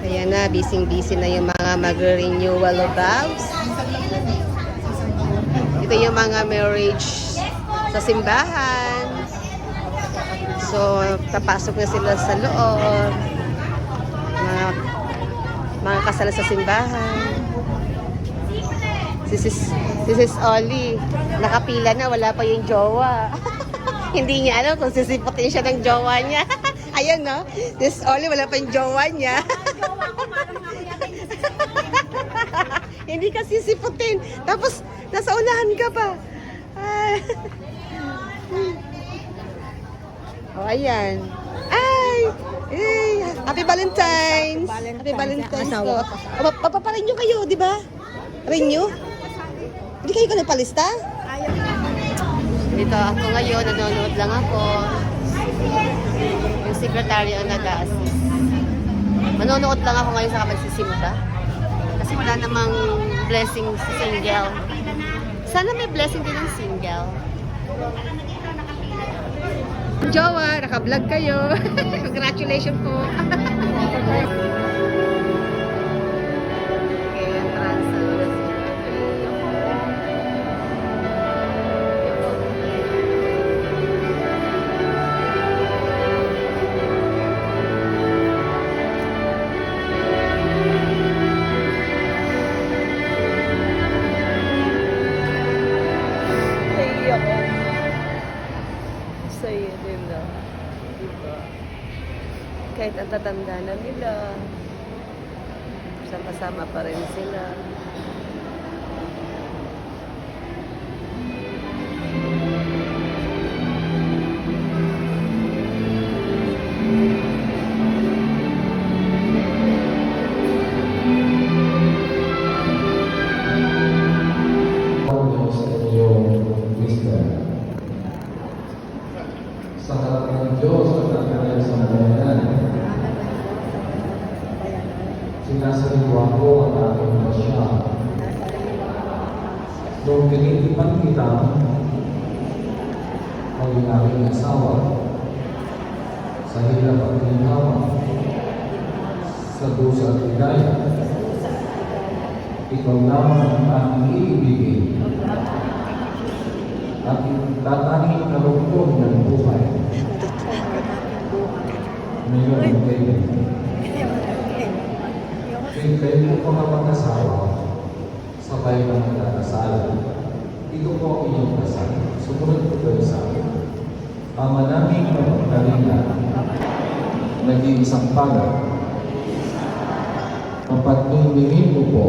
Ayan na, busy-busy na yung mga mag-renewal of vows. Ito yung mga marriage sa simbahan. So, tapasok na sila sa loob. Mga kasal sa simbahan. This is Oli. Nakapila na, wala pa yung jowa. Hindi niya alam kung sisiputin siya ng jowa niya. Ayun, no? This Oli, wala pa yung jowa niya. Hindi ka sisiputin. Tapos, nasa unahan ka pa. Oh, ayan. Ay! Happy Valentine's! Happy Valentine's ko. Papaparenew kayo, di ba? Renew? Hindi kayo ka nagpalista? Dito ako ngayon, nanonood lang ako. Yung secretary ang nag-a-assist. Manonood lang ako ngayon sa kapagsisimba. Kasi wala namang blessing sa single. Sana may blessing din ng single. Jowa, naka-vlog kayo. Congratulations po. Saya nila. Diba? Kahit ang tatanda na nila, sama-sama pa rin sila. Sa harap ng Diyos at ang kanyang sambayanan, sinasaliwa ko ang aking pasya. Nung tinitipan kita, maging aking asawa, sa hirap at ginhawa, sa dusa at ligaya, ikaw lamang ang aking iibigin. At tatanging kalungkot ng buhay. Ngayon ang kayo. Kayo po mga mag-asawa, sabay na magkakasal. Ito po ang inyong kasal. Sumunod po kayo sa akin. Ang manaming kapagkalingan, naging isang palag. Mapatnumingin mo po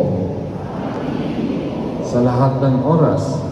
sa lahat ng oras